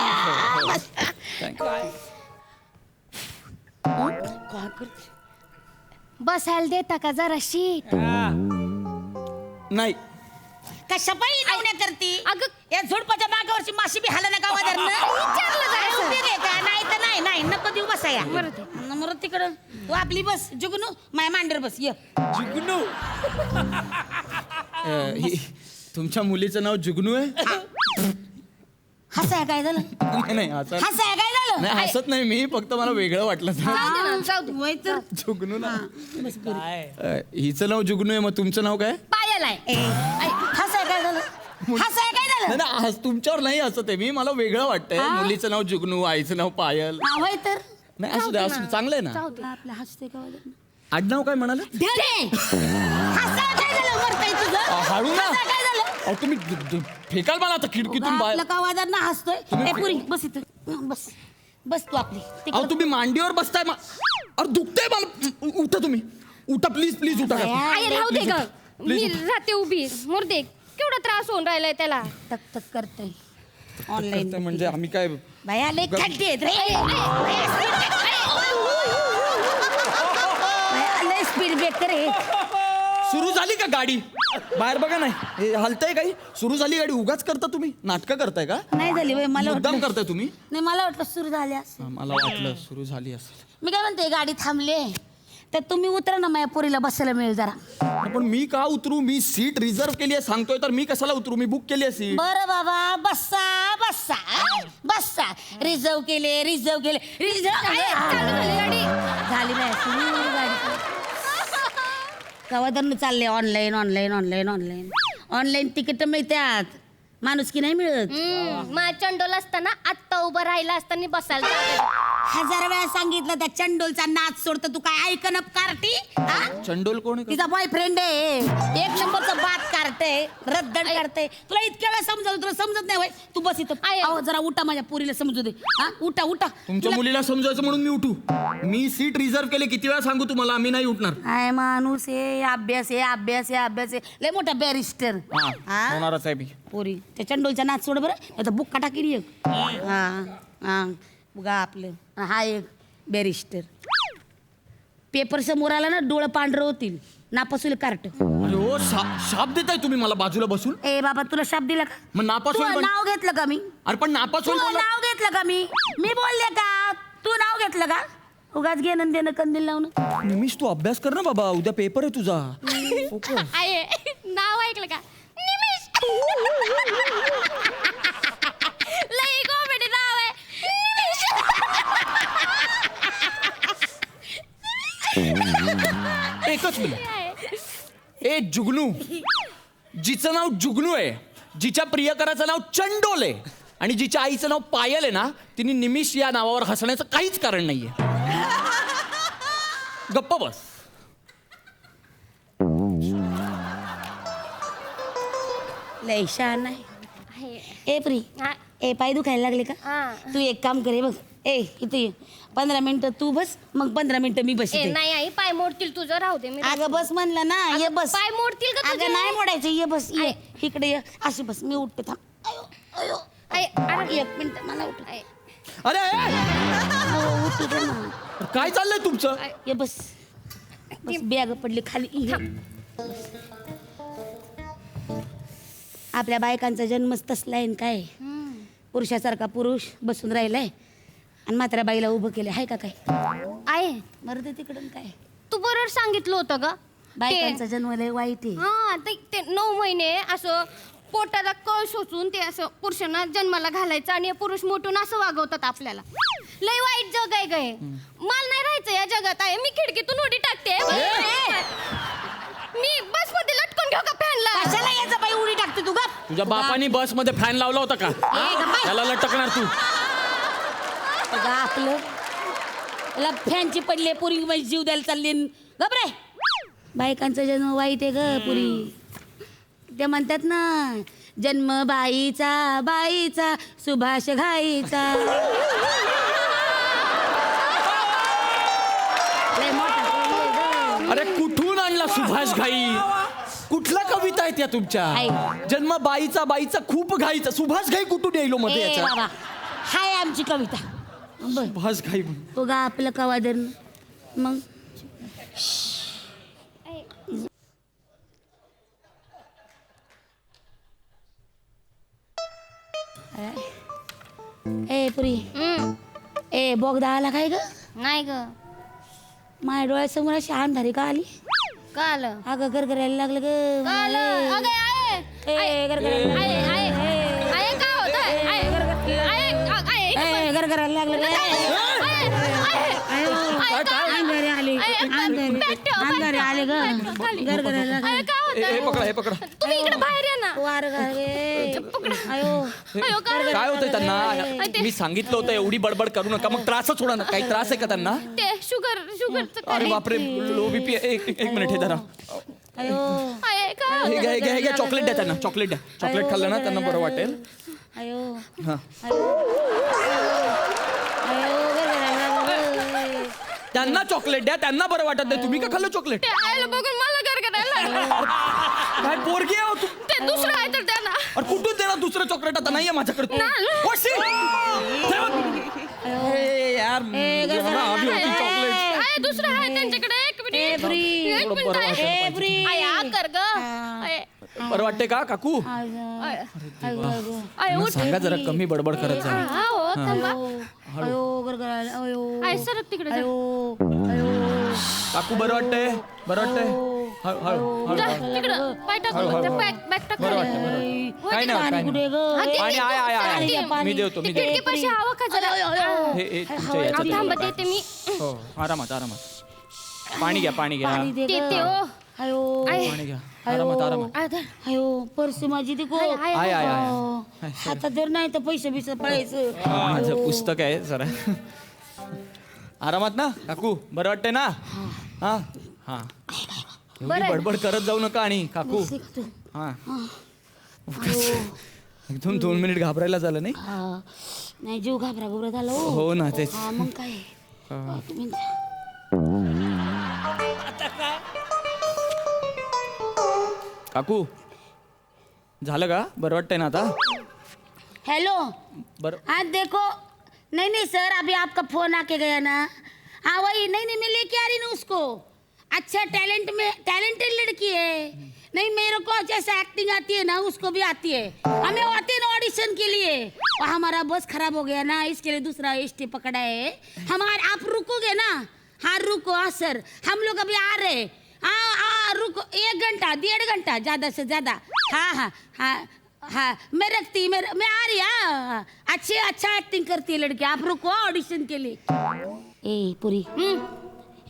बसायला देता का जरा शीट. नाही कशा पायी लावण्या करती अगं या झोडपाच्या मागावरची माशी बी हाला नका नाही तर नाही नको देऊ बसा या मरत तिकडं तू आपली बस जुगनू माय मांडर बस ये जुगनू तुमच्या मुलीचं नाव जुगनू आहे? हसाय काय झालं नाही हसत हसाय काय झालं नाही हसत नाही मी फक्त मला वेगळं वाटलं वय तर जुगनू ना हिचं नाव जुगनू आहे मग तुमचं नाव काय? पायल आहे. हसाय काय झालं हसाय काय झालं नाही तुमच्यावर नाही हसत आहे मी मला वेगळं वाटतंय मुलीचं नाव जुगनू आईचं नाव पायल वय तर नाही असू दे चांगलं आहे ना. आपलं हसते का आडनाव काय म्हणाल? हसाय काय झालं मरताय तुझं हाडू ना काय झालं अहो तुम्ही फेकाल मला आता खिडकीतून बाहेर. आपलं का वादांना हसतोय ए पुरी बस इथं बस तू आपली अहो तुम्ही मांडीवर बसताय अरे दुखतंय मला उठा तुम्ही उठा प्लीज उठा आई राहू दे ग मी राहते उभी मुर्दे केवढा त्रास होऊन राहिलाय त्याला. तक करते ऑनलाईन म्हणजे आम्ही काय भया लय खड्डे आहेत रे लय स्पीड ब्रेकर आहे. सुरू झाली का गाडी बाहेर बघा नाही हे हलतंय काही सुरू झाली गाडी उगाच करता तुम्ही नाटकं करताय का? नाही झाली बाई मला मुद्दाम करताय तुम्ही? नाही मला वाटलं सुरू झाली असेल. मला वाटलं सुरू झाली असेल. मी काय म्हणते गाडी थांबले तर तुम्ही उतरा ना माझ्या पोरीला बसायला मिळेल जरा. पण मी का उतरू मी सीट रिझर्व केली आहे सांगतोय तर मी कशाला उतरू मी बुक केली आहे सीट. बरं बाबा बसा रिझर्व केले रिझर्व झाली नाही सुरू गाडी कवादरनं चालले ऑनलाईन तिकीट मिळतात माणूस की नाही मिळत. माझ्या चंडोल असताना आत्ता उभं राहिला असताना बसायला 1000 वेळा सांगितलं त्या चंडोलचा नाच सोडतं तू काय ऐकन कार्टी चंडोल कोण आहे? तिचा बॉयफ्रेंड आहे एक नंबरचा बात काढते रद्दड करते तुला इतक्या वेळा समजावलं तुला समजत नाही होय तू बस इथं अहो जरा उठा माझ्या पोरीला समजू दे उठा तुमच्या मुलीला समजायचं म्हणून मी उठू मी सीट रिझर्व केले किती वेळा सांगू तुम्हाला आम्ही नाही उठणार. काय माणूस आहे अभ्यास आहे लय मोठा बॅरिस्टर होणारच आहे मी. पोरी त्या चंडोलचा नाच सोड बरं आता बुक का टाकी एक हा बघा आपलं हा एक बॅरिस्टर पेपर समोर आला ना डोळं पांढरं होतील नापासून कार्ट. अरे हो शाप देताय तुम्ही मला बाजूला बसून. ए बाबा तुला शाप दिला का? मग नापास तू होईल नाव घेतलं का मी? अरे पण नापास तू होईल नाव घेतलं का मी बोलले का तू नाव घेतलं का? उगाच घेणं देणं कंदील लावणं. निमिष तू अभ्यास कर ना बाबा उद्या पेपर आहे तुझा. आहे नाव ऐकलं का निमिष लई कॉमेडी नाव आहे एकच मिनिट ए जुगनू जिचं नाव जुगनू आहे जिच्या प्रियकराचं नाव चंडोल आहे आणि जिच्या आईचं नाव पायल आहे ना तिने निमिष या नावावर हसण्याचं काहीच कारण नाहीये. गप्प बस. लय शहाणा आहे ए प्री ए पाय दुखायला लागले का हा. तू एक काम करे बघ ए इथे ये 15 मिनिटं तू बस मग 15 मिनिटं मी बस इथे. नाही आई पाय मोडतील तुझं राहू दे मी अगं बस म्हणलं ना ये बस पाय मोडतील का तुझे? अगं नाही मोडायचं ये बस ये इकडे ये अशी बस मी उठते थांब अयो अयो आई, अरे, एक मिनिट मला उठ आई, अरे उठू दे ना. काय चाललंय तुमचं ये बस बस बॅग पडली खाली ये. आपल्या बायकांचा जन्मच तसला आहे न काय पुरुषासारखा पुरुष बसून राहिलाय आणि मात्र बाईला उभं केलं आहे का काय आहे मरू दे तिकडून काय तू बरोबर सांगितलं होतं ग बायकांचा जन्म लय वाईट आहे हा ते 9 महिने असं पोटाला कळ शोचून ते असं पुरुषांना जन्माला घालायचं आणि पुरुष मोठून असं वागवतात आपल्याला लय वाईट जग आहे गे मला नाही राहायचं या जगात आहे मी खिडकीतून उडी टाकते मी बस मध्ये लटकून घेऊ का फॅनला कशाला यायचं बाई उडी टाकते तू गप तुझ्या बापानी बस मध्ये फॅन लावला होता का त्याला लटकणार तू अगं आपलं त्याला फॅनची पडले पुरी माझी जीव द्यायला चालली गप रे बायकांचा जन्म वाईट आहे ग पुरी ते म्हणतात ना जन्म बाईचा सुभाष घाईचा लय मोठा आहे ग. अरे कुठून आणला सुभाष घाई कुठल्या कविता आहेत या तुमच्या आहे. जन्म बाईचा खूप घाईचा सुभाष घाई कुठून यायलो मध्ये ए याच्या बाबा हाय आमची कविता बर सुभाष घाई तो गा आपलं कवादर मग ए पुरी ए बोगदा आला काय ग नाही ग माझ्या डोळ्यासमोर अशी अंधारी का आली का आलं अगं गरगरायला लागलं ग का आलं अगं आहे गरगरायला आहे आहे का होत आहे गरगरायला लागलं अंधारे आले अंधारे आले ग गरगरायला हे पकडा हे पकडा तुम्ही इकडे बाहेर या ना वार अयो अयो काय काय होतंय त्यांना मी सांगितलं होतं एवढी बडबड करू नका मग त्रासच होणार ना काही त्रास आहे का त्यांना ते शुगरचं अरे बापरे लो बीपी एक मिनिट हे धरा अयो आहे का हे घ्या चॉकलेट द्या त्यांना चॉकलेट द्या चॉकलेट खाल्लं ना त्यांना बरं वाटेल अयो हा त्यांना चॉकलेट द्या त्यांना बरं वाटत नाही तुम्ही का खाल्लं चॉकलेट ते आयला बघून मला गरगरायला लागलं काय पोरगी आहे हो तू ते दुसरं आहे तर द्या ना अरे कुठून देणार दुसरं चॉकलेट आता नाहीये माझ्याकडे वशी! ए, यार मला हवी होती चॉकलेट आहे दुसरं आहे त्यांच्याकडे एक मिनिट एक मिनिट बरं आहे आहे आ कर ग आहे बरं वाटते का काकू आहे उठ सांगा जरा कमी बडबड करत जा हा हो थांबा अयो गरगरायला अयो आहे सरक तिकडे जा. अयो काकू बरं वाटतंय बरं वाटतंय हळू जा तिकडं पाय टाक ते बॅग टाक बरं वाटतंय बरं वाटतंय. काय नाही काय नाही. हा, ते- पाणी आहे ते- मी देतो मी देतो खिडकीपाशी हवा का जरा हे तुमच्या याच्यात थांबा आहे. देते मी हो आरामात पाणी घ्या पाणी घ्या पाणी दे ग. देते ओ अयो पाणी घ्या आरामात आधार अयो पर्स माझी ती आहे हातात जर नाही तर पैसे बिसे पळायचं माझं पुस्तक आहे जरा आरामात ना काकू बरं वाटतंय ना हा हा एवढी बडबड करत जाऊ नका आणि काकू हा एकदम 2 मिनिट घाबरायला झालं नाही नाही जीव घाबरा झाला हो हो ना तेच हा, मग काय तुम्ही काकू झालं का बरं वाटतंय ना आता हेलो बरं आज देखो नहीं सर अभी आपका फोन आके गया ना हाँ वही नहीं मैं लेके आ रही ना उसको अच्छा टैलेंटेड लड़की है नहीं मेरे को जैसे एक्टिंग आती है ना उसको भी आती है हमें आते हैं ना ऑडिशन के लिए और हमारा बस खराब हो गया ना इसके लिए दूसरा एसटी पकड़ा है हमारे आप रुकोगे ना हाँ रुको हाँ सर हम लोग अभी आ रहे हैं हाँ रुको 1 घंटा 1.5 घंटा ज़्यादा से ज़्यादा हाँ हाँ हाँ हाँ मैं आ रही हाँ अच्छा एक्टिंग करती है लड़की आप रुको ऑडिशन के लिए ए पुरी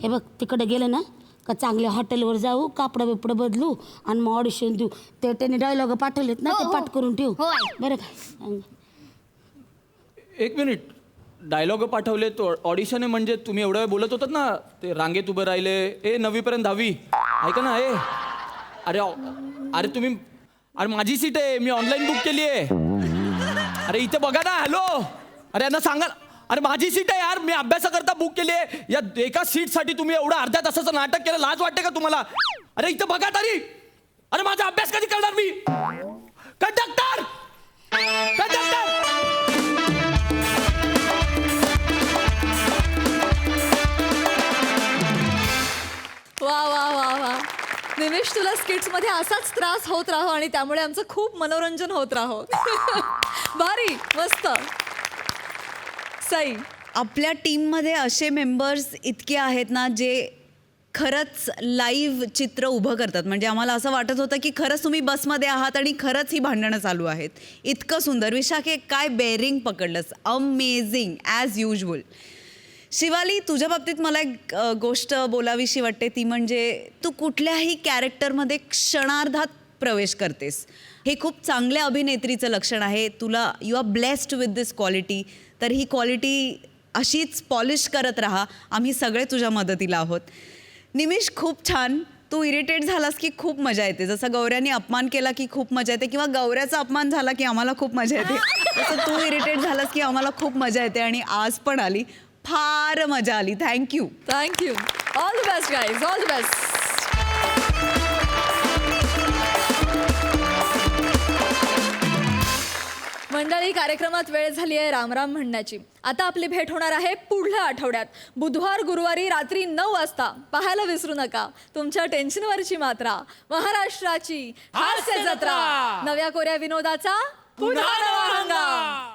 हे बघ तिकडे गेलं ना का चांगल्या हॉटेलवर जाऊ कापडं बिपडं बदलू आणि मग ऑडिशन देऊ ते त्याने डायलॉग पाठवलेत ना ते पाठ करून ठेवू बरं काय 1 मिनिट डायलॉग पाठवले तो ऑडिशन आहे म्हणजे तुम्ही एवढा वेळ बोलत होतात ना ते रांगेत उभे राहिले 9वी पर्यंत 10वी ऐका ना अरे तुम्ही अरे माझी सीट आहे मी ऑनलाईन बुक केली आहे अरे इथे बघा ना. हॅलो, अरे यांना सांगा ना. अरे माझी सीट आहे यार, मी अभ्यासाकरता बुक केली आहे. या एका सीटसाठी तुम्ही एवढं अर्ध्या तासाचं नाटक केलं, लाज वाटते का तुम्हाला? अरे इथं बघा तरी. अरे माझा अभ्यास कधी करणार मी? Conductor, conductor. वा वा वा वा. निमेश, तुला स्किट्स मध्ये असाच त्रास होत राहो आणि त्यामुळे आमचं खूप मनोरंजन होत राहो. भारी, मस्त. सई, आपल्या टीममध्ये असे मेंबर्स इतके आहेत ना जे खरंच लाईव्ह चित्र उभं करतात. म्हणजे आम्हाला असं वाटत होतं की खरंच तुम्ही बसमध्ये आहात आणि खरंच ही भांडणं चालू आहेत. इतकं सुंदर. विशाखे, काय बेअरिंग पकडलंस. Amazing as usual. शिवाली, तुझ्या बाबतीत मला एक गोष्ट बोलावीशी वाटते, ती म्हणजे तू कुठल्याही कॅरेक्टरमध्ये क्षणार्धात प्रवेश करतेस. हे खूप चांगल्या अभिनेत्रीचं लक्षण आहे. तुला you are blessed with this quality. तर ही क्वालिटी अशीच पॉलिश करत राहा. आम्ही सगळे तुझ्या मदतीला आहोत. निमिष, खूप छान. तू इरिटेट झालास की खूप मजा येते. जसं गौऱ्याने अपमान केला की खूप मजा येते, किंवा गौऱ्याचा अपमान झाला की आम्हाला खूप मजा येते, तसं तू इरिटेट झालास की आम्हाला खूप मजा येते. आणि आज पण आली, फार मजा आली. Thank you. Thank you. All the best guys, all the best. मंडळी, कार्यक्रमात वेळ झाली आहे रामराम म्हणण्याची. आता आपली भेट होणार आहे पुढल्या आठवड्यात बुधवार गुरुवारी रात्री 9 वाजता. पाहायला विसरू नका तुमच्या टेन्शनवरची मात्रा, महाराष्ट्राची हास्य जत्रा, नव्या कोऱ्या विनोदाचा पुन्हा नवा हंगाम.